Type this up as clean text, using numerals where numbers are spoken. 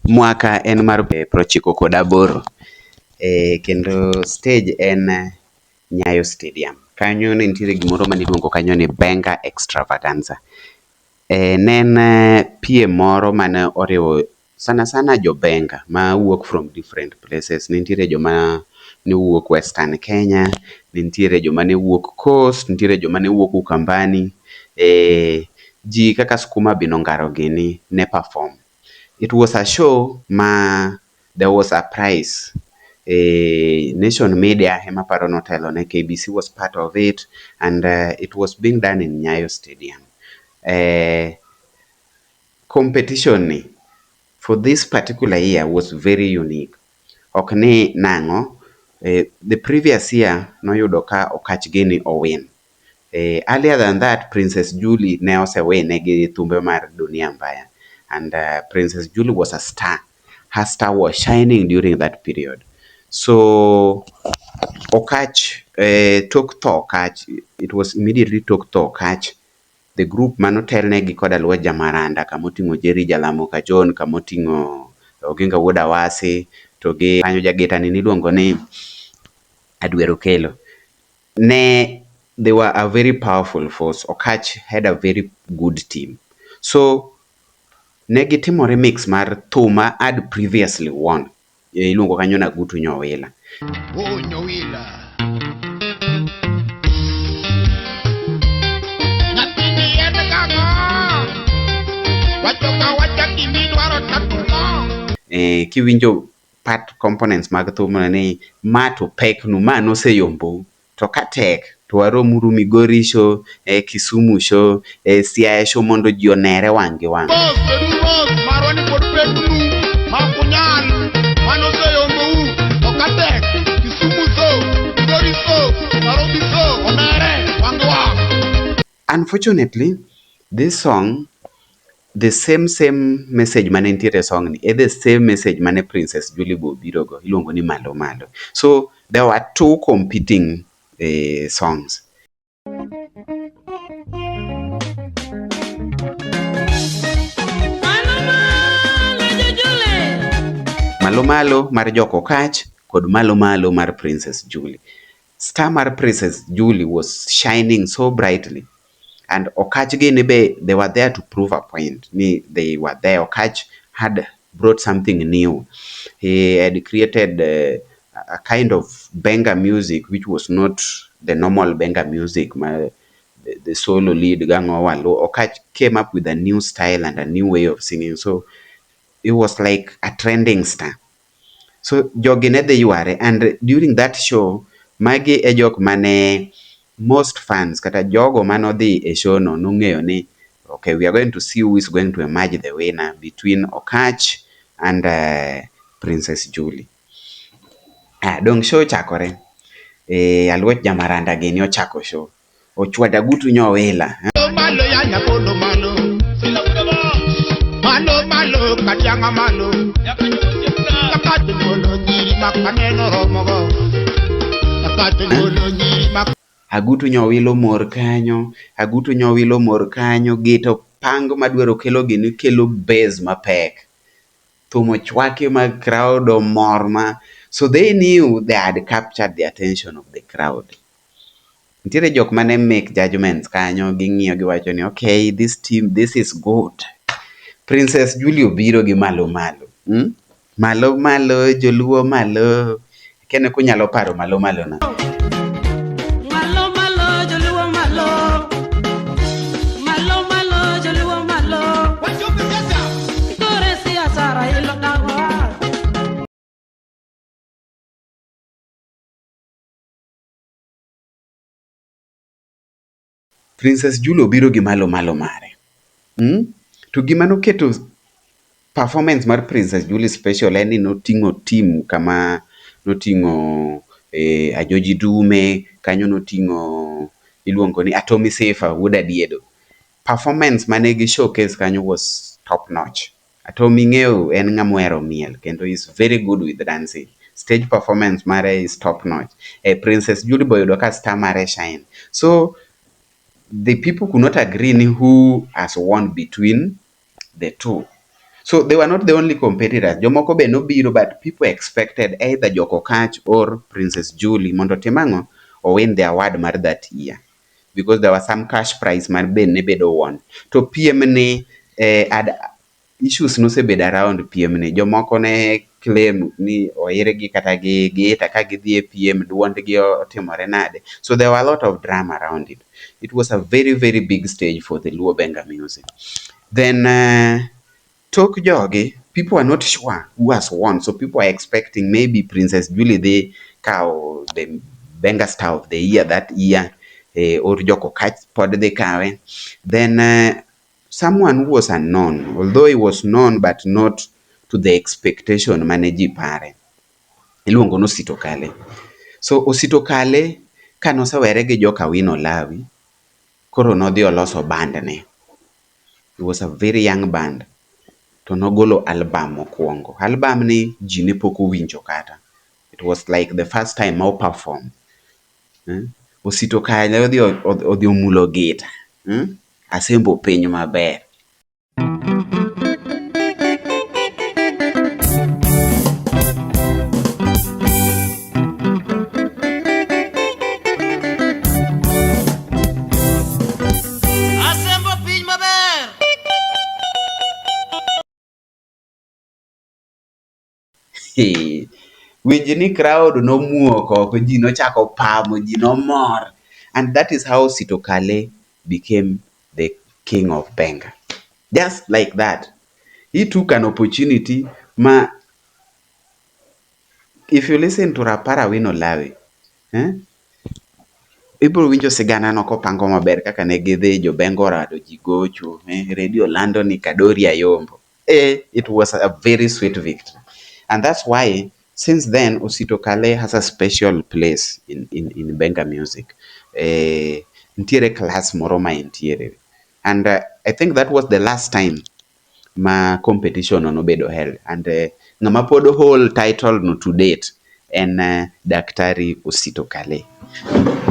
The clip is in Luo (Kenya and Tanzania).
Mwaka en mar 98 kendo stage en Nyayo Stadium. Kanyo ne nitiere gimoro mane iluongo kanyo ni Benga Extravaganza. Ne en piem moro mane oriwo sana sana jo Benga mawuok from different places. Ne nitiere joma ne wuok Western Kenya, ne nitiere joma ne wuok Coast, nitiere joma ne wuok Ukambani. Ji kaka Skuma Binongaro gini ne perform. It was a show there was a prize. Nation Media ema aparo notelo ne, KBC was part of it, and it was being done in Nyayo Stadium. Competition ni for this particular year was very unique. Ok ni nang'o, the previous year noyudo ka Okach Gini owin. Earlier than that, Princess Julie ne osewine gi thumbe mar Dunia Mbaya, and Princess Julie was a star. Her star was shining during that period. So Okach tok tho Okach, it was immediately tok tho Okach. The group manotelnegi kod Aluoch Jamaranda, kamoting'o Jerry Jalamo Kajon, kamoting'o Oginga Wuod Awasi, to gi kanyo jagetani niluongo ni Adwero Kelo. They were a very powerful force. Okach had a very good team. So negitimo remix mar thuma had previously won. Iluongo kanyo Nagutu Nyowila. Oh, Nyowila. Kiwinjo part components mag thumno ni ma to pek nu, ma noseyombo, to ka tek to waromuru Migori show, Kisumu show, Siaya show mondo ji onere wang' gi wang'. Unfortunately, this song, the same message mane nitiere song ni, the same message mane Princess Julie Bobirogo, iluongo ni Malo Malo. So there were two competing songs. Malo Malo mar Jok Okach kod Malo Malo mar Princess Julie. Star mar Princess Julie was shining so brightly, and Okach gini be, they were there to prove a point. They were there. Okach had brought something new. He had created a kind of Benga music which was not the normal Benga music, the solo lead Gango Walo. Okach came up with a new style and a new way of singing. So it was like a trending star. So jogine the yuare, and during that show, magi e jok mane most fans kata jogo manodhi e show no nung'eyo ni, okay, we are going to see who is going to emerge the winner between Okach and Princess Julie. Dong show chakore. Aluoch Jamaranda gini ochako show. Ochwada Gutu Nyowila. Agutu Nyowilo mor kanyo, Agutu Nyowilo mor kanyo, Gito pango madwero kelo gini kelo bass mapek. Thumo chwake mag crowd mor ma. So they knew they had captured the attention of the crowd. Nitiere jok mane make judgments kanyo, ging'iyo giwacho ni, okay, this team, this is good. Princess Julie obiro gi Malo Malo. Malo Malo, Joluo malo. Kene kunyalo paro Malo Malo na. Princess Julie obiro gi Malo Malo mare. To gima noketo performance mar Princess Julie special en ni noting'o team kama noting'o Ajoji Dume, kanyo noting'o iluongo ni Atomi Sefa Wuod Adiedo. Performance mane gi showcase kanyo was top notch. Atomi ng'eyo en ng'ama ohero miel kendo is very good with dancing. Stage performance mare is top notch. Princess Julie boyudo ka star mare shine. So the people could not agree who has won between the two. So they were not the only competitors. Jomoko be nobiro, but people expected either Joko Kach or Princess Julie mondo timango or win the award mar that year, because there was some cash prize mar ben ne bedo won. To piem ni ad issues nosebedo around piem ni. Jomoko ne claim ni oiregi kata giita ka gidhi e piem, duondgi otimore nade. So there were a lot of drama around it. It was a very, very big stage for the Luo Benga music. Then Tok jogi, people are not sure who has won. So people are expecting maybe Princess Julie the cow, the Benga Star of the Year that year, or Joko Kach pod the cow. Then someone who was unknown, although he was known but not to the expectation maneji pare. Iluongo n'Osito Kale. So Osito Kale kanosewere gi Joka Wino Lawi, koro nodhi oloso band ne. It was a very young band. To nogolo album mokwongo. Album ni ji ne pok owinjo kata. It was like the first time ma perform. Osito Kale odhi omulo gita. Asembo piny maber. Winj ni crowd nomuok oko, ji nochako pamo, ji nomor. And that is how Osito Kale became the king of Benga. Just like that. He took an opportunity ma, if you listen to Rapara Wino Lawi, ibiro winjo sigana no kopango maber kaka ne gidhi jo Bengo rado ji gocho, radio lando ni Kadori Ayombo. It was a very sweet victory. And that's why, since then, Osito Kale has a special place in Benga music. Ntiere class moro ma entiere. And I think that was the last time ma competition nobedo held. And ng'ama pod hold title no to date en Daktari Osito Kale.